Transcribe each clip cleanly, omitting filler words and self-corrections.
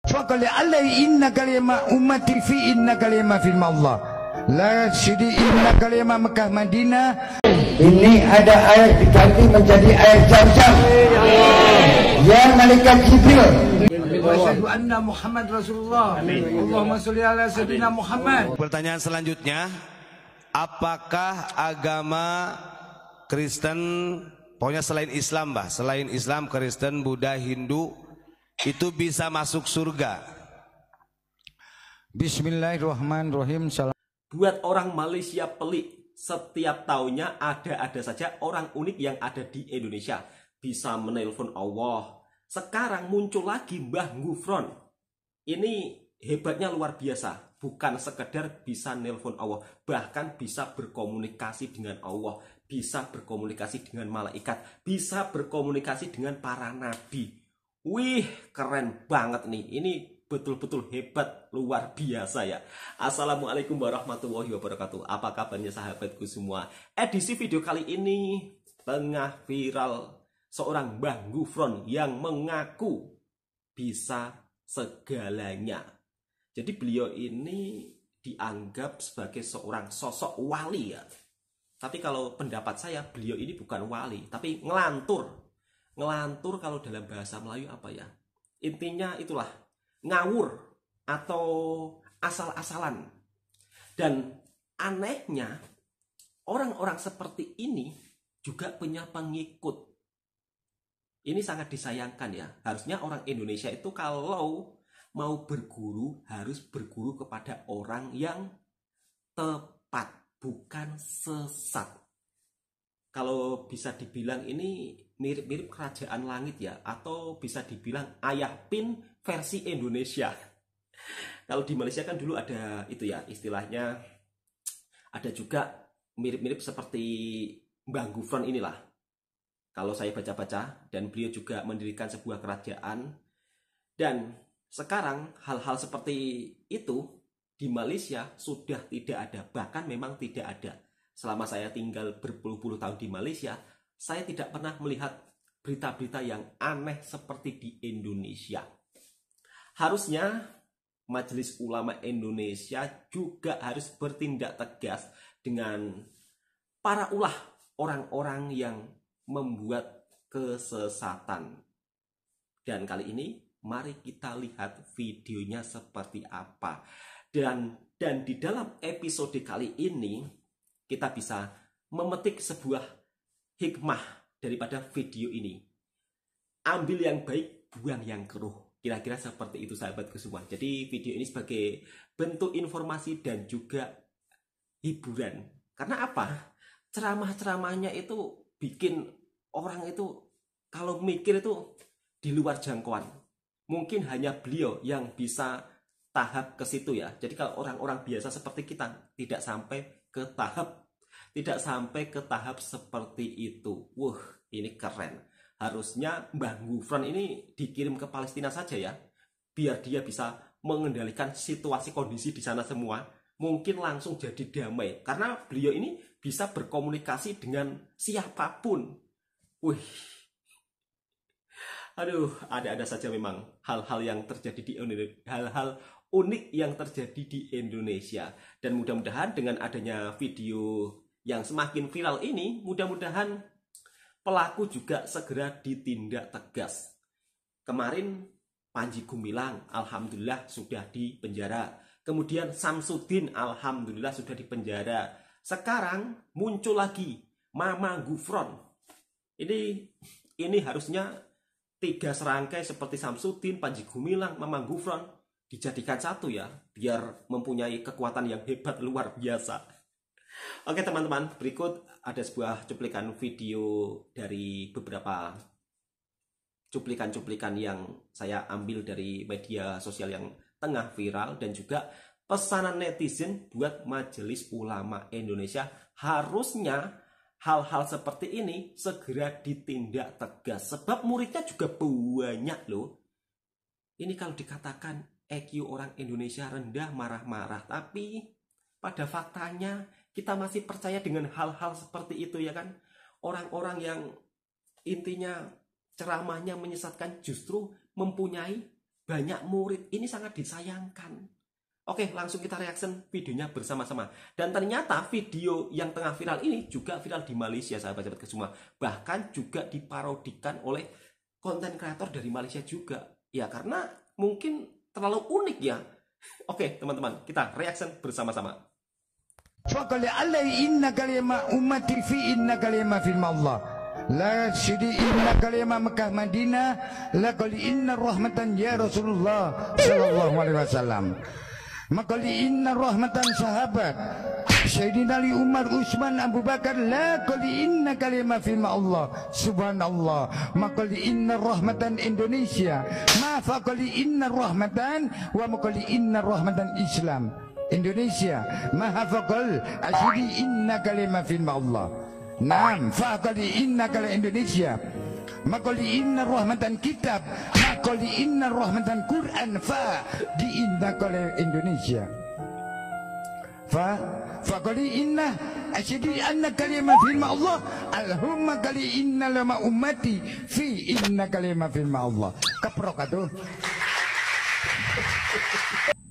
فقال علي إن كلمة أمتي في إن كلمة في الله لا سيدي إن كلمة Mekah Madinah. Ini ada air diganti menjadi air Zam-Zam. Ya malaikat Jibril. Asyhadu anna Muhammad Rasulullah. Allahumma sholli ala sayyidina Muhammad. Pertanyaan selanjutnya, apakah agama Kristen, pokoknya selain Islam, Mbah, selain Islam, Kristen, Buddha, Hindu, itu bisa masuk surga? Bismillahirrahmanirrahim. Buat orang Malaysia pelik, setiap tahunnya ada saja orang unik yang ada di Indonesia. Bisa menelpon Allah. Sekarang muncul lagi Mbah Gufron. Ini hebatnya luar biasa. Bukan sekedar bisa nelpon Allah, bahkan bisa berkomunikasi dengan Allah, bisa berkomunikasi dengan malaikat, bisa berkomunikasi dengan para nabi. Wih, keren banget nih. Ini betul-betul hebat, luar biasa ya. Assalamualaikum warahmatullahi wabarakatuh. Apa kabarnya sahabatku semua? Edisi video kali ini tengah viral seorang Mbah Gufron yang mengaku bisa segalanya. Jadi beliau ini dianggap sebagai seorang sosok wali ya. Tapi kalau pendapat saya, beliau ini bukan wali, tapi ngelantur. Ngelantur kalau dalam bahasa Melayu apa ya? Intinya itulah, ngawur atau asal-asalan. Dan anehnya, orang-orang seperti ini juga punya pengikut. Ini sangat disayangkan ya. Harusnya orang Indonesia itu kalau mau berguru, harus berguru kepada orang yang tepat, bukan sesat. Kalau bisa dibilang ini mirip-mirip kerajaan langit ya, atau bisa dibilang Ayah Pin versi Indonesia. Kalau di Malaysia kan dulu ada itu ya, istilahnya ada juga mirip-mirip seperti Mbah Gufron inilah. Kalau saya baca-baca, dan beliau juga mendirikan sebuah kerajaan. Dan sekarang hal-hal seperti itu di Malaysia sudah tidak ada, bahkan memang tidak ada. Selama saya tinggal berpuluh-puluh tahun di Malaysia, saya tidak pernah melihat berita-berita yang aneh seperti di Indonesia. Harusnya Majelis Ulama Indonesia juga harus bertindak tegas dengan para ulah, orang-orang yang membuat kesesatan. Dan kali ini mari kita lihat videonya seperti apa. Dan di dalam episode kali ini kita bisa memetik sebuah hikmah daripada video ini. Ambil yang baik, buang yang keruh. Kira-kira seperti itu sahabatku semua. Jadi video ini sebagai bentuk informasi dan juga hiburan. Karena apa? Ceramah-ceramahnya itu bikin orang itu kalau mikir itu di luar jangkauan. Mungkin hanya beliau yang bisa tahap ke situ ya. Jadi kalau orang-orang biasa seperti kita tidak sampai ke tahap seperti itu. Wah, ini keren. Harusnya Mbah Gufron ini dikirim ke Palestina saja ya. Biar dia bisa mengendalikan situasi kondisi di sana semua. Mungkin langsung jadi damai. Karena beliau ini bisa berkomunikasi dengan siapapun. Wih. Aduh, ada saja memang hal-hal yang terjadi di Indonesia, hal-hal unik yang terjadi di Indonesia. Dan mudah-mudahan dengan adanya video yang semakin viral ini, mudah-mudahan pelaku juga segera ditindak tegas. Kemarin Panji Gumilang alhamdulillah sudah dipenjara. Kemudian Samsudin alhamdulillah sudah dipenjara. Sekarang muncul lagi Mama Gufron. Ini harusnya 3 serangkai seperti Samsudin, Panji Gumilang, Mama Gufron dijadikan satu ya, biar mempunyai kekuatan yang hebat luar biasa. Oke teman-teman, berikut ada sebuah cuplikan video dari beberapa cuplikan-cuplikan yang saya ambil dari media sosial yang tengah viral, dan juga pesanan netizen buat Majelis Ulama Indonesia. Harusnya hal-hal seperti ini segera ditindak tegas, sebab muridnya juga banyak loh. Ini kalau dikatakan EQ orang Indonesia rendah, marah-marah, tapi pada faktanya kita masih percaya dengan hal-hal seperti itu ya kan. Orang-orang yang intinya ceramahnya menyesatkan justru mempunyai banyak murid. Ini sangat disayangkan. Oke, langsung kita reaction videonya bersama-sama. Dan ternyata video yang tengah viral ini juga viral di Malaysia, sahabat-sahabat semua. Bahkan juga diparodikan oleh konten kreator dari Malaysia juga. Ya, karena mungkin terlalu unik ya. Oke, teman-teman, kita reaction bersama-sama. فقال علي إن كلمة أمتي في إن كلمة في الله لا شدي إن كلمة مكة مدينة لا قال إن رحمة يا رسول الله صلى الله عليه وسلم ما قال إن رحمة sahabat Sayyidina Ali Umar Utsman Abu Bakar la qali inna kalimah fi Allah subhanallah ma qali inna rahmatan Indonesia ma fa qali inna rahmatan wa ma qali inna rahmatan Islam Indonesia maha faqal asyidi inna kalimah fi Allah naam fa qali inna kalimah Indonesia Makali inna rahmatan kitab, makali inna rahmatan Quran, fa di inna kali Indonesia. Fakali inna asyidi anna kalimah firman Allah, Allahumma kali inna lama ummati fi inna kalimah firman Allah. Keprok atuh.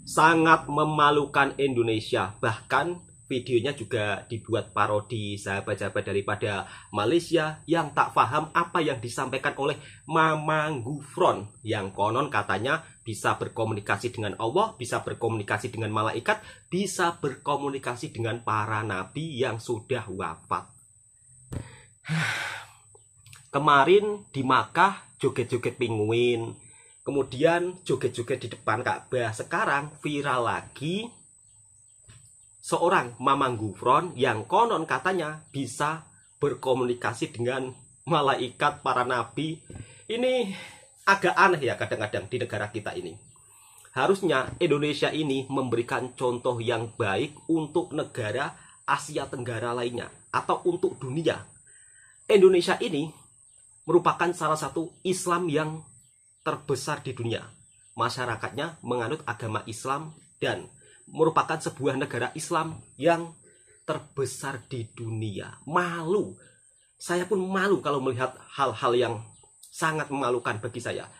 Sangat memalukan Indonesia. Bahkan videonya juga dibuat parodi sahabat-sahabat daripada Malaysia yang tak paham apa yang disampaikan oleh Mamang Gufron, yang konon katanya bisa berkomunikasi dengan Allah, bisa berkomunikasi dengan malaikat, bisa berkomunikasi dengan para nabi yang sudah wafat. Kemarin di Makkah joget-joget pinguin, kemudian joget-joget di depan Ka'bah. Sekarang viral lagi seorang Mamang Gufron yang konon katanya bisa berkomunikasi dengan malaikat, para nabi. Ini agak aneh ya kadang-kadang di negara kita ini. Harusnya Indonesia ini memberikan contoh yang baik untuk negara Asia Tenggara lainnya atau untuk dunia. Indonesia ini merupakan salah satu Islam yang terbesar di dunia. Masyarakatnya menganut agama Islam dan merupakan sebuah negara Islam yang terbesar di dunia. Malu. Saya pun malu kalau melihat hal-hal yang sangat memalukan bagi saya.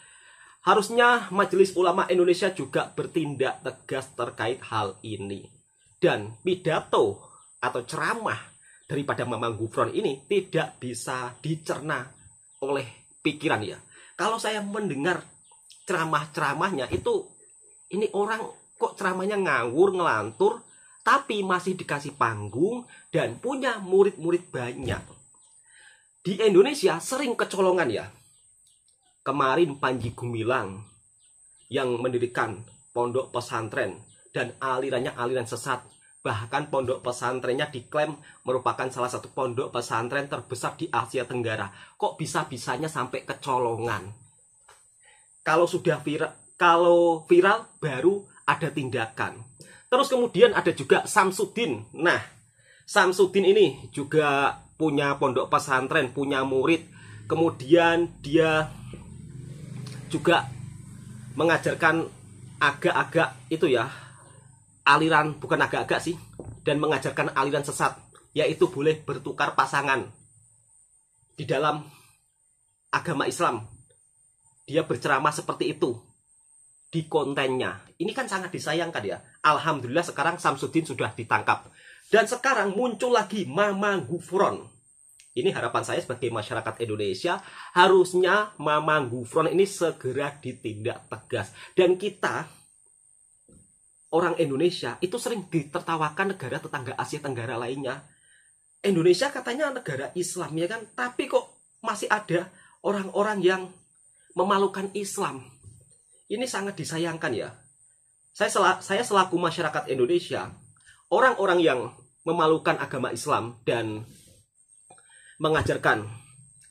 Harusnya Majelis Ulama Indonesia juga bertindak tegas terkait hal ini. Dan pidato atau ceramah daripada Mamang Gufron ini tidak bisa dicerna oleh pikiran ya. Kalau saya mendengar ceramah-ceramahnya itu, ini orang kok ceramahnya ngawur, ngelantur, tapi masih dikasih panggung dan punya murid-murid banyak. Di Indonesia sering kecolongan ya. Kemarin Panji Gumilang yang mendirikan pondok pesantren dan alirannya aliran sesat. Bahkan pondok pesantrennya diklaim merupakan salah satu pondok pesantren terbesar di Asia Tenggara. Kok bisa-bisanya sampai kecolongan? Kalau sudah viral baru ada tindakan. Terus kemudian ada juga Samsudin. Nah, Samsudin ini juga punya pondok pesantren, punya murid. Kemudian dia juga mengajarkan agak-agak itu ya, aliran, bukan agak-agak sih, dan mengajarkan aliran sesat, yaitu boleh bertukar pasangan di dalam agama Islam. Dia berceramah seperti itu di kontennya. Ini kan sangat disayangkan ya. Alhamdulillah sekarang Samsudin sudah ditangkap. Dan sekarang muncul lagi Mamang Gufron. Ini harapan saya sebagai masyarakat Indonesia, harusnya Mamang Gufron ini segera ditindak tegas. Dan kita, orang Indonesia, itu sering ditertawakan negara tetangga Asia Tenggara lainnya. Indonesia katanya negara Islam ya kan, tapi kok masih ada orang-orang yang memalukan Islam. Ini sangat disayangkan ya. Saya selaku masyarakat Indonesia, orang-orang yang memalukan agama Islam dan mengajarkan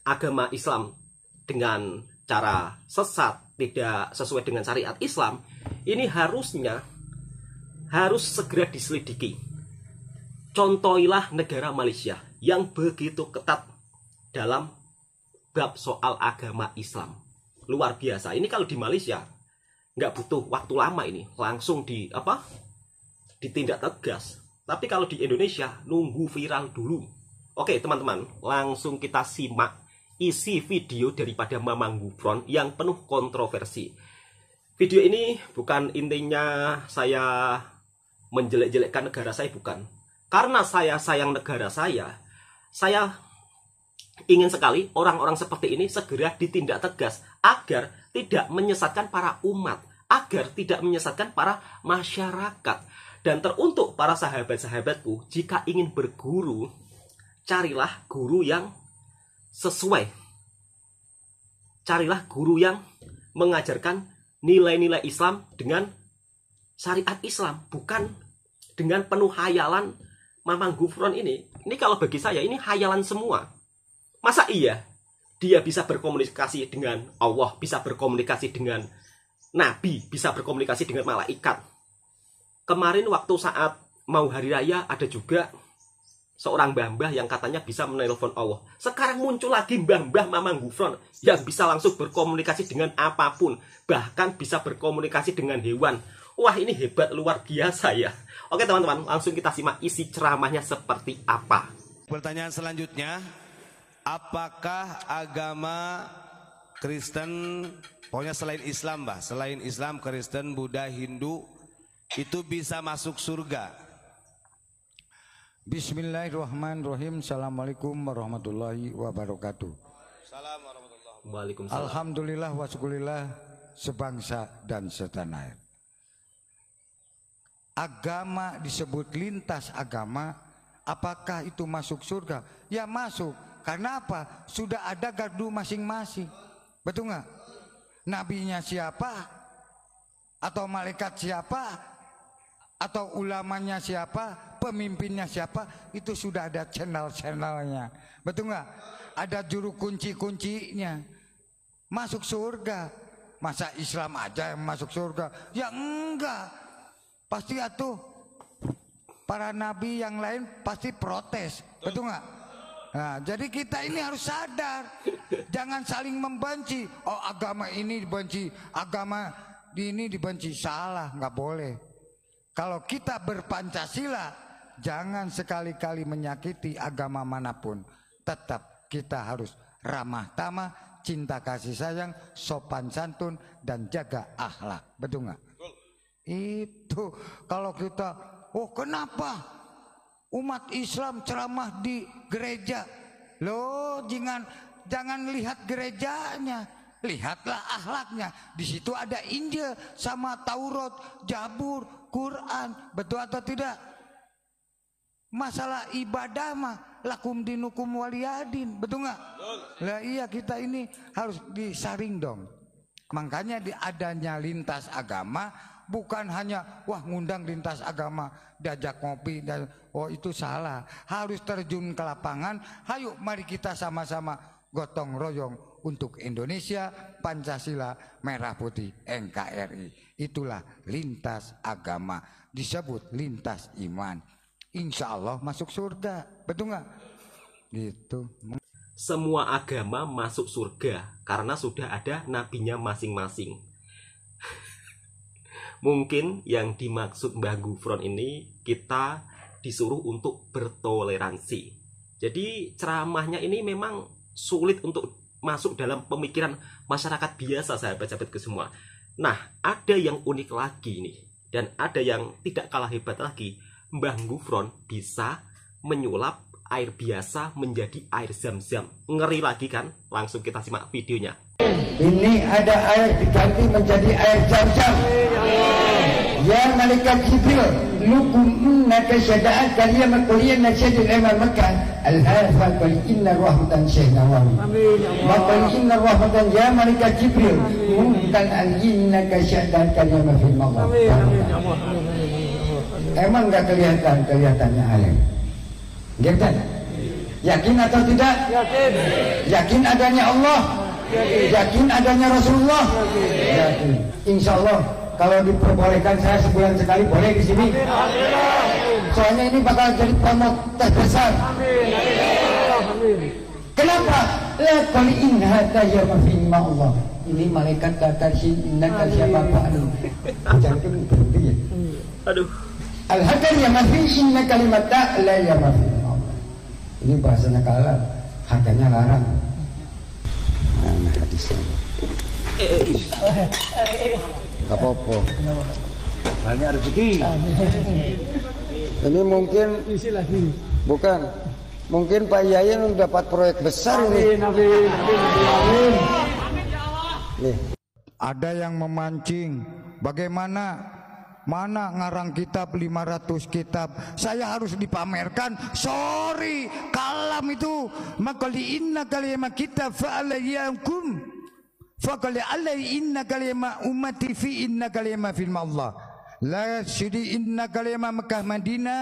agama Islam dengan cara sesat, tidak sesuai dengan syariat Islam, ini harus segera diselidiki. Contohilah negara Malaysia yang begitu ketat dalam bab soal agama Islam. Luar biasa. Ini kalau di Malaysia nggak butuh waktu lama, ini langsung ditindak tegas. Tapi kalau di Indonesia nunggu viral dulu. Oke teman-teman, langsung kita simak isi video daripada Mamang Gufron yang penuh kontroversi. Video ini bukan intinya saya menjelek-jelekkan negara saya, bukan. Karena saya sayang negara saya ingin sekali orang-orang seperti ini segera ditindak tegas agar tidak menyesatkan para umat, agar tidak menyesatkan para masyarakat. Dan teruntuk para sahabat-sahabatku, jika ingin berguru, carilah guru yang sesuai. Carilah guru yang mengajarkan nilai-nilai Islam dengan syariat Islam, bukan dengan penuh hayalan Mamang Gufron ini. Ini kalau bagi saya ini hayalan semua. Masa iya dia bisa berkomunikasi dengan Allah, bisa berkomunikasi dengan Nabi, bisa berkomunikasi dengan malaikat. Kemarin waktu saat mau hari raya ada juga seorang mbah-mbah yang katanya bisa menelpon Allah. Sekarang muncul lagi mbah-mbah Mamang Gufron yang bisa langsung berkomunikasi dengan apapun, bahkan bisa berkomunikasi dengan hewan. Wah, ini hebat luar biasa ya. Oke teman-teman, langsung kita simak isi ceramahnya seperti apa. Pertanyaan selanjutnya, apakah agama Kristen, pokoknya selain Islam bah, selain Islam, Kristen, Buddha, Hindu, itu bisa masuk surga? Bismillahirrahmanirrahim. Assalamualaikum warahmatullahi wabarakatuh. Waalaikumsalam. Alhamdulillah wa syukurillah sebangsa dan setanah air. Agama disebut lintas agama, apakah itu masuk surga? Ya masuk, karena apa? Sudah ada gardu masing-masing. Betul nggak? Nabinya siapa? Atau malaikat siapa? Atau ulamanya siapa? Pemimpinnya siapa? Itu sudah ada channel-channelnya. Betul nggak? Ada juru kunci-kuncinya. Masuk surga. Masa Islam aja yang masuk surga? Ya enggak. Pasti atuh para nabi yang lain pasti protes, betul nggak? Nah, jadi kita ini harus sadar, jangan saling membenci. Oh, agama ini dibenci, agama ini dibenci, salah, nggak boleh. Kalau kita berpancasila, jangan sekali-kali menyakiti agama manapun. Tetap kita harus ramah tamah, cinta kasih sayang, sopan santun, dan jaga akhlak, betul nggak? Itu kalau kita, oh kenapa umat Islam ceramah di gereja? Loh, jangan lihat gerejanya, lihatlah akhlaknya. Di situ ada Injil sama Taurat, Zabur, Quran, betul atau tidak? Masalah ibadah mah lakum dinukum waliyadin, betul nggak? Lah iya, kita ini harus disaring dong. Makanya adanya lintas agama bukan hanya wah ngundang lintas agama diajak ngopi dan oh itu salah. Harus terjun ke lapangan. Hayo mari kita sama-sama gotong royong untuk Indonesia, Pancasila, Merah Putih, NKRI. Itulah lintas agama, disebut lintas iman. Insya Allah masuk surga, betul nggak? Gitu. Semua agama masuk surga karena sudah ada nabinya masing-masing. Mungkin yang dimaksud Mbah Gufron ini kita disuruh untuk bertoleransi. Jadi ceramahnya ini memang sulit untuk masuk dalam pemikiran masyarakat biasa, sahabat-sahabatku semua. Nah, ada yang unik lagi nih, dan ada yang tidak kalah hebat lagi. Mbah Gufron bisa menyulap air biasa menjadi air zam-zam. Ngeri lagi kan? Langsung kita simak videonya. Ini ada air diganti menjadi air zam-zam. Ya malaikat Jibril, lukum innaka syada'at kaliyam kuliyan nasyadil amal makan al-hafa qul inna rahmatan syahnawawi. Maka inna rahmatan ya malaikat Jibril, mungkin al-innaka syada'at kaliyam fil mawad. Emang enggak kelihatannya air. Gitu? Yakin atau tidak? Yakin. Yakin adanya Allah? Yakin adanya Rasulullah? Yakin. Insya Allah kalau diperbolehkan saya sebulan sekali boleh di sini. Soalnya ini bakal jadi promo terbesar. Kenapa? La qul in hadza ya mafimma Allah. Ini malaikat kata si innaka siapa Pak? Jangan berhenti ya. Aduh. Al-hakam ya mafi inna kalimat la ya mafi. Ini bahasanya kalah, harganya larang. Mana hadisnya? Apa-apa. Banyak rezeki. Ini mungkin bukan. Mungkin Pak Yayan dapat proyek besar ini. Nih. Ada yang memancing. Bagaimana? Mana ngarang kitab 500 kitab, saya harus dipamerkan. Sorry, kalam itu. Makali inna kalimah kitab fa'alayakum faqali alai inna kalimah ummati fi inna kalimah fil Allah. La syidi inna kalimah Mekah Madinah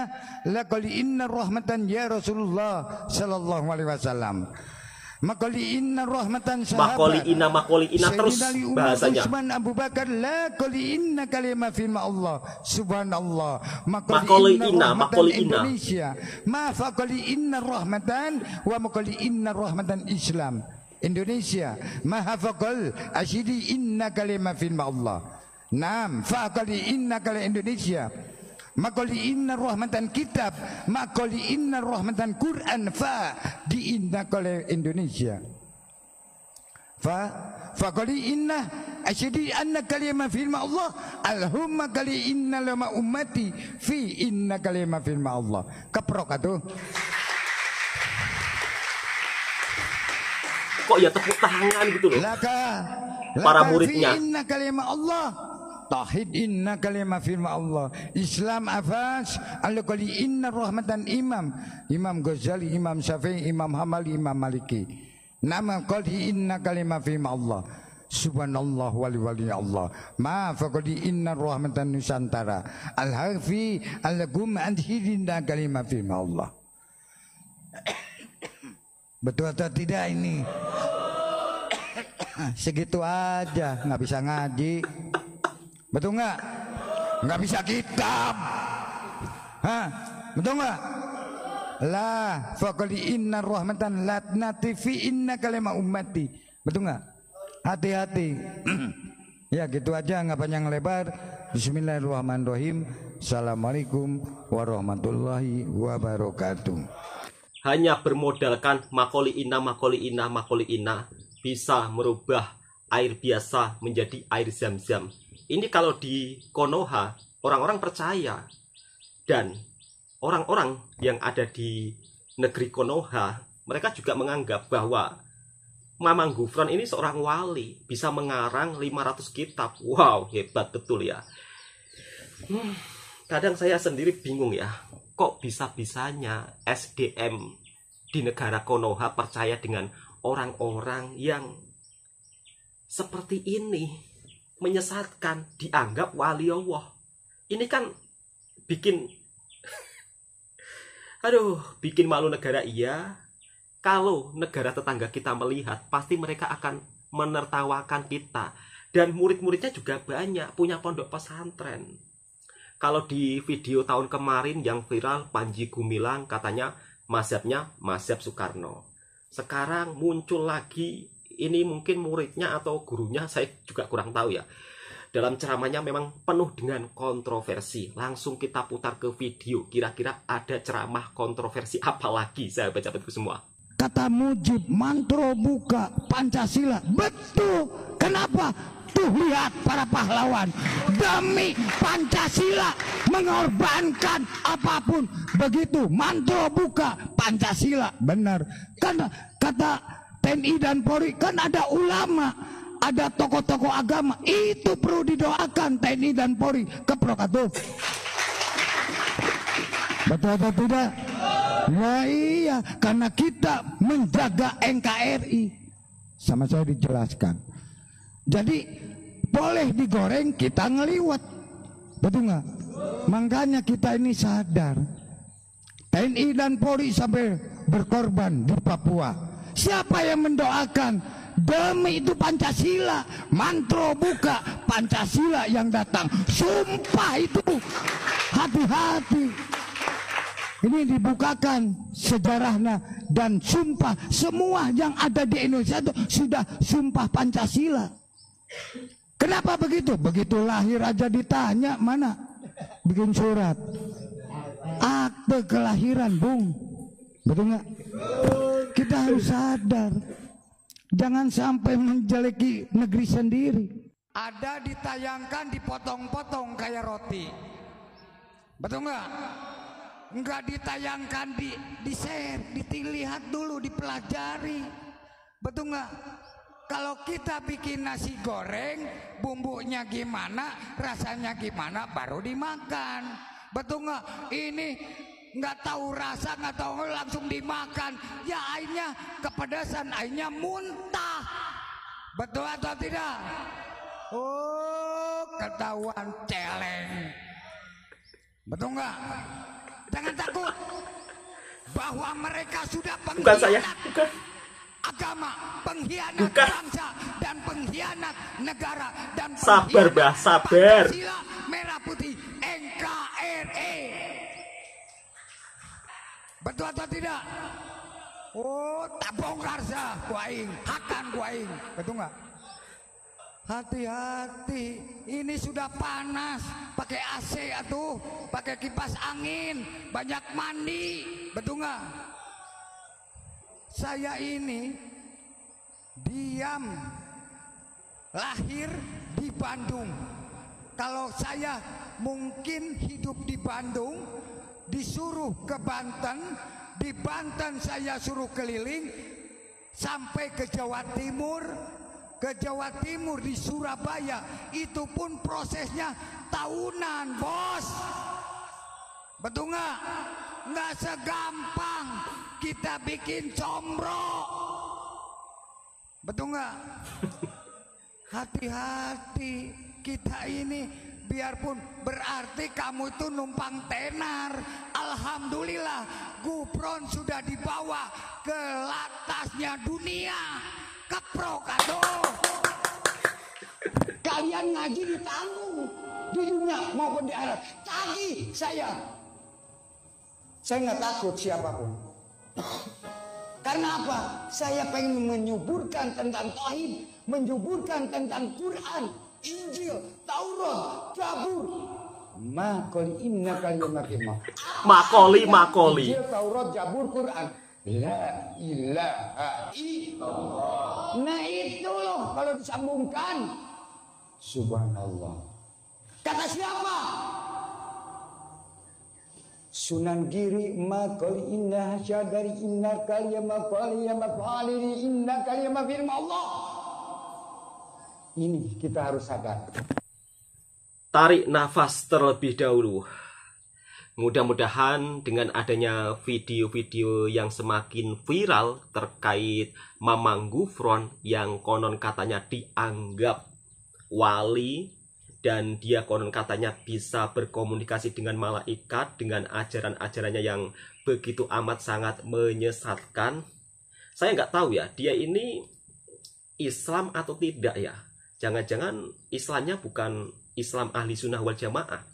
la qali inna rahmatan ya Rasulullah sallallahu alaihi wasallam. Makoli inna rahmatan sahabat. Makoli ina terus bahasanya. Usman Abu Bakar la qoli inna kalimah fi Allah. Subhanallah. Makoli inna Indonesia. Ma faqoli inna rahmatan wa makoli inna rahmatan Islam. Indonesia. Ma hafaqal asyidi inna kalimah fi Allah. Naam faqoli inna kalimah Indonesia. Makoli inna rahmatan kitab, makoli inna rahmatan Quran fa di inna kole Indonesia. Fakoli inna asyidi anna kalimah firma Allah Allahumma kali inna lama ummati fi inna kalimah firma Allah. Keprok atuh. Kok ya tepuk tangan gitu loh. Para muridnya. Fi inna kalimah Allah. Tauhid inna kalimah firma Allah. Islam afas al-qali inna rahmatan Imam Ghazali, Imam Syafi'i, Imam Hamali, Imam Maliki. Nama qali inna kalimah firma Allah. Subhanallah wali Allah. Ma faqali inna rahmatan Nusantara. Al-hafi al-gum anhidinna kalimah firma Allah. Betul atau tidak ini? Segitu aja, nggak bisa ngaji. Betul nggak? Nggak bisa kitab. Hah? Betul nggak? La faqali inna rahmatan latnati fi inna kalimah ummati. Betul nggak? Hati-hati. Ya gitu aja, nggak panjang lebar. Bismillahirrahmanirrahim. Assalamualaikum warahmatullahi wabarakatuh. Hanya bermodalkan makoli inna bisa merubah air biasa menjadi air zam-zam. Ini kalau di Konoha orang-orang percaya, dan orang-orang yang ada di negeri Konoha mereka juga menganggap bahwa Mamang Gufron ini seorang wali, bisa mengarang 500 kitab. Wow, hebat betul ya. Kadang saya sendiri bingung ya, kok bisa-bisanya SDM di negara Konoha percaya dengan orang-orang yang seperti ini, menyesatkan, dianggap wali Allah. Ini kan bikin bikin malu negara. Iya, kalau negara tetangga kita melihat, pasti mereka akan menertawakan kita. Dan murid-muridnya juga banyak, punya pondok pesantren. Kalau di video tahun kemarin yang viral, Panji Gumilang katanya mazhabnya mazhab Soekarno. Sekarang muncul lagi, ini mungkin muridnya atau gurunya, saya juga kurang tahu ya. Dalam ceramahnya memang penuh dengan kontroversi. Langsung kita putar ke video, kira-kira ada ceramah kontroversi apa lagi, sahabat-sahabatku semua. Kata Mujib, mantro buka Pancasila. Betul. Kenapa? Tuh lihat para pahlawan demi Pancasila mengorbankan apapun. Begitu mantro buka Pancasila. Benar. Karena kata TNI dan Polri kan ada ulama, ada tokoh-tokoh agama. Itu perlu didoakan TNI dan Polri. Keprokatuh. Betul atau tidak? Ya iya, karena kita menjaga NKRI. Sama saya dijelaskan. Jadi boleh digoreng, kita ngeliwat. Betul nggak? Makanya kita ini sadar. TNI dan Polri sampai berkorban di Papua. Siapa yang mendoakan? Demi itu Pancasila. Mantro buka Pancasila yang datang. Sumpah itu. Hati-hati. Ini dibukakan sejarahnya dan sumpah. Semua yang ada di Indonesia itu sudah sumpah Pancasila. Kenapa begitu? Begitu lahir aja ditanya, mana bikin surat akte kelahiran, Bung. Betul nggak? Kita harus sadar, jangan sampai menjeleki negeri sendiri. ada ditayangkan dipotong-potong kayak roti. Betul nggak? Nggak ditayangkan di share, dilihat dulu, dipelajari. Betul nggak? Kalau kita bikin nasi goreng, bumbunya gimana, rasanya gimana, baru dimakan. Betul nggak? Ini nggak tahu rasa, nggak tahu, langsung dimakan. Ya airnya kepedasan, airnya muntah. Betul atau tidak? Oh, ketahuan celeng. Betul nggak? Jangan takut bahwa mereka sudah pengkhianat agama, pengkhianat bangsa, dan pengkhianat negara, dan sabar bah, sabar. Pancasila merah putih NKRI. Betul atau tidak? Oh, tak bongkar sah kuaing, akan kuaing. Betul nggak? Hati-hati, ini sudah panas, pakai AC atuh, pakai kipas angin, banyak mandi, betul nggak? Saya ini diam, lahir di Bandung. Kalau saya mungkin hidup di Bandung, disuruh ke Banten, di Banten saya suruh keliling sampai ke Jawa Timur. Ke Jawa Timur di Surabaya, itu pun prosesnya tahunan, bos. Betul nggak? Nggak segampang kita bikin combro. Betul nggak? Hati-hati, kita ini biarpun berarti kamu itu numpang tenar, alhamdulillah Gufron sudah dibawa ke atasnya dunia. Keprok, aduh. Kalian ngaji ditanggung di dunia maupun di akhirat. Tagih saya nggak takut siapapun. Karena apa? Saya pengen menyuburkan tentang tauhid, menyuburkan tentang Quran, Injil, Taurat, Zabur. Makoli inna kalimatimah. Makoli. Injil, Taurat, Zabur, Quran. La ilaha illallah. Nah itu loh kalau disambungkan. Subhanallah. Kata siapa? Sunan Giri makoli inna syadari inna kaliya makoli ya mafaliri inna kaliya mafirma Allah. Ini kita harus sadar. Tarik nafas terlebih dahulu. Mudah-mudahan dengan adanya video-video yang semakin viral terkait Mamang Gufron yang konon katanya dianggap wali dan dia konon katanya bisa berkomunikasi dengan malaikat dengan ajaran-ajarannya yang begitu amat sangat menyesatkan. Saya nggak tahu ya, dia ini Islam atau tidak ya. Jangan-jangan Islamnya bukan Islam ahli sunnah wal jamaah.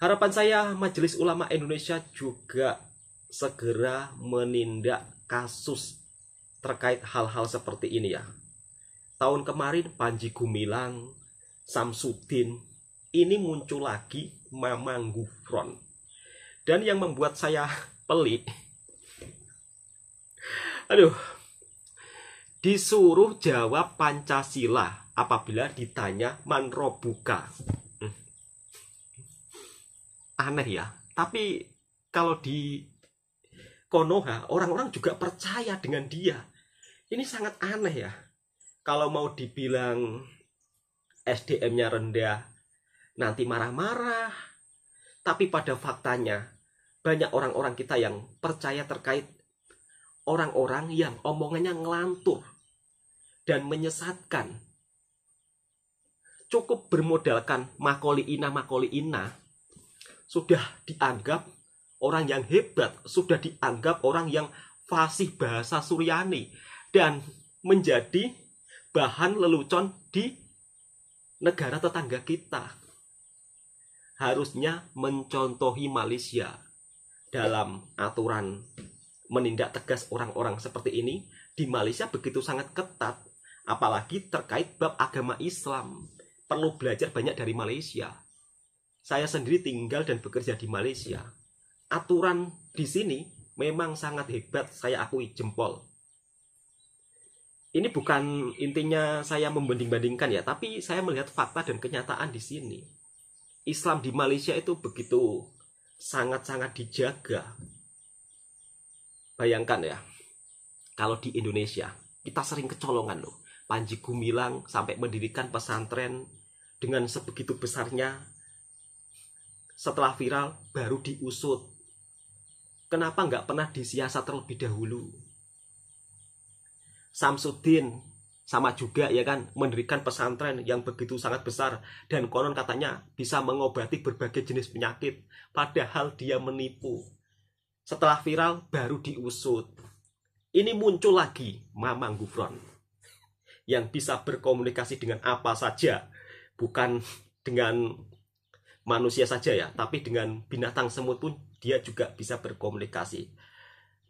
Harapan saya Majelis Ulama Indonesia juga segera menindak kasus terkait hal-hal seperti ini ya. Tahun kemarin Panji Gumilang, Samsudin, ini muncul lagi Mamang Gufron. Dan yang membuat saya pelik, disuruh jawab Pancasila apabila ditanya man robuka. Aneh ya, tapi kalau di Konoha orang-orang juga percaya dengan dia. Ini sangat aneh ya. Kalau mau dibilang SDM-nya rendah, nanti marah-marah. Tapi pada faktanya banyak orang-orang kita yang percaya terkait orang-orang yang omongannya ngelantur dan menyesatkan. Cukup bermodalkan makoli ina sudah dianggap orang yang hebat, sudah dianggap orang yang fasih bahasa Suryani dan menjadi bahan lelucon di negara tetangga kita. Harusnya mencontohi Malaysia dalam aturan menindak tegas orang-orang seperti ini. Di Malaysia begitu sangat ketat, apalagi terkait bab agama Islam. Perlu belajar banyak dari Malaysia. Saya sendiri tinggal dan bekerja di Malaysia. Aturan di sini memang sangat hebat, saya akui jempol. Ini bukan intinya saya membanding-bandingkan ya, tapi saya melihat fakta dan kenyataan di sini. Islam di Malaysia itu begitu sangat-sangat dijaga. Bayangkan ya, kalau di Indonesia kita sering kecolongan loh. Panji Gumilang sampai mendirikan pesantren dengan sebegitu besarnya, setelah viral baru diusut. Kenapa nggak pernah disiasat terlebih dahulu? Samsudin sama juga ya kan, mendirikan pesantren yang begitu sangat besar dan konon katanya bisa mengobati berbagai jenis penyakit, padahal dia menipu. Setelah viral baru diusut. Ini muncul lagi Mamang Gufron yang bisa berkomunikasi dengan apa saja, bukan dengan manusia saja ya, tapi dengan binatang semut pun dia juga bisa berkomunikasi.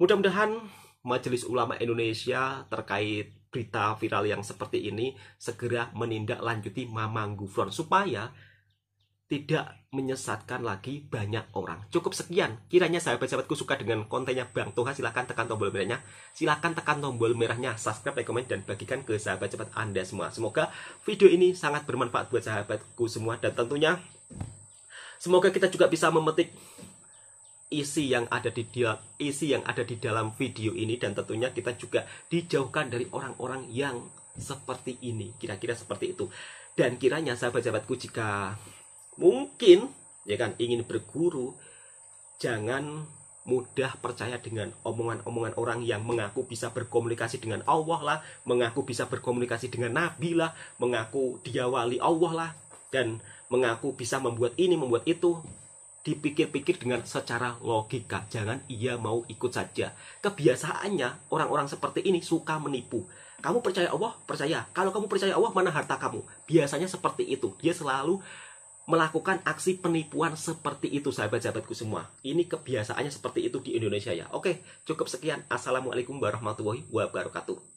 Mudah-mudahan Majelis Ulama Indonesia terkait berita viral yang seperti ini segera menindaklanjuti Mamang Gufron supaya tidak menyesatkan lagi banyak orang. Cukup sekian. Kiranya sahabat-sahabatku suka dengan kontennya Bang Toha, silahkan tekan tombol merahnya. Silahkan tekan tombol merahnya, subscribe, like, komen, dan bagikan ke sahabat-sahabat Anda semua. Semoga video ini sangat bermanfaat buat sahabatku semua. Dan tentunya semoga kita juga bisa memetik isi yang ada di dalam video ini, dan tentunya kita juga dijauhkan dari orang-orang yang seperti ini, kira-kira seperti itu. Dan kiranya sahabat-sahabatku jika mungkin ya kan ingin berguru, jangan mudah percaya dengan omongan-omongan orang yang mengaku bisa berkomunikasi dengan Allah lah, mengaku bisa berkomunikasi dengan Nabi lah, mengaku dia wali Allah lah, dan mengaku bisa membuat ini membuat itu. Dipikir-pikir dengan secara logika, jangan ia mau ikut saja. Kebiasaannya orang-orang seperti ini suka menipu. Kamu percaya Allah? Percaya. Kalau kamu percaya Allah, mana harta kamu? Biasanya seperti itu. Dia selalu melakukan aksi penipuan seperti itu, sahabat-sahabatku semua. Ini kebiasaannya seperti itu di Indonesia ya. Oke, cukup sekian. Assalamualaikum warahmatullahi wabarakatuh.